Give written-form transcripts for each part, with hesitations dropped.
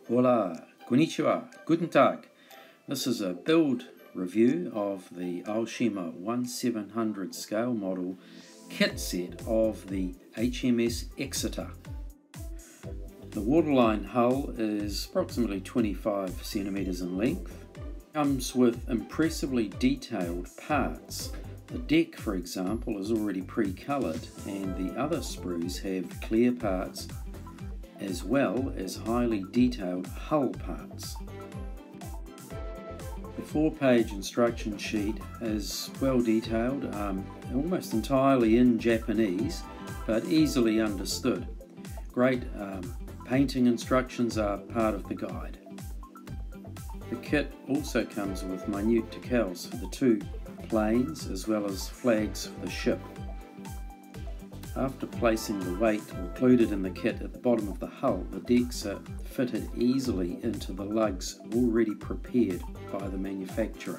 Hola, konnichiwa, guten tag. This is a build review of the Aoshima 1700 scale model kit set of the HMS Exeter. The Waterline hull is approximately 25 centimeters in length. Comes with impressively detailed parts. The deck, for example, is already pre-coloured, and the other sprues have clear parts as well as highly detailed hull parts. The 4-page instruction sheet is well detailed, almost entirely in Japanese, but easily understood. Great painting instructions are part of the guide. The kit also comes with minute decals for the 2 planes as well as flags for the ship. After placing the weight included in the kit at the bottom of the hull, the decks are fitted easily into the lugs already prepared by the manufacturer.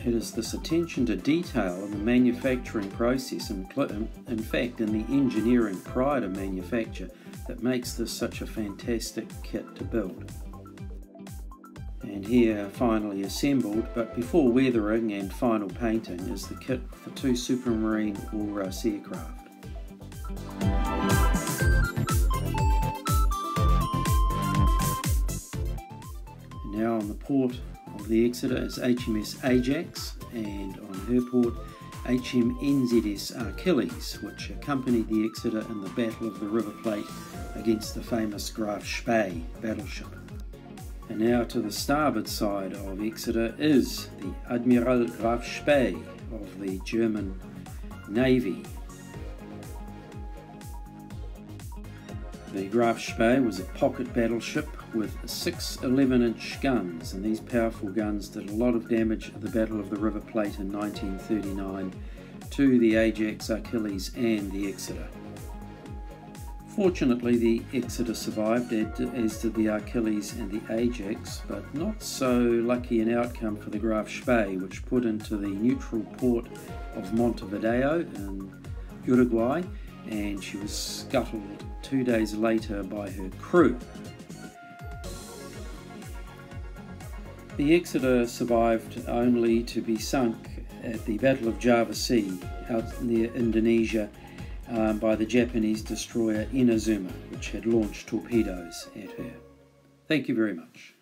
It is this attention to detail in the manufacturing process, in fact in the engineering prior to manufacture, that makes this such a fantastic kit to build. And here, finally assembled, but before weathering and final painting, is the kit for 2 supermarine walrus aircraft. Now on the port of the Exeter is HMS Ajax, and on her port HMNZS Achilles, which accompanied the Exeter in the Battle of the River Plate against the famous Graf Spee battleship. And now to the starboard side of Exeter is the Admiral Graf Spee of the German Navy. The Graf Spee was a pocket battleship with 6 11-inch guns, and these powerful guns did a lot of damage at the Battle of the River Plate in 1939 to the Ajax, Achilles and the Exeter. Fortunately, the Exeter survived, as did the Achilles and the Ajax, but not so lucky an outcome for the Graf Spee, which put into the neutral port of Montevideo in Uruguay, and she was scuttled 2 days later by her crew. The Exeter survived only to be sunk at the Battle of Java Sea out near Indonesia by the Japanese destroyer Inazuma, which had launched torpedoes at her. Thank you very much.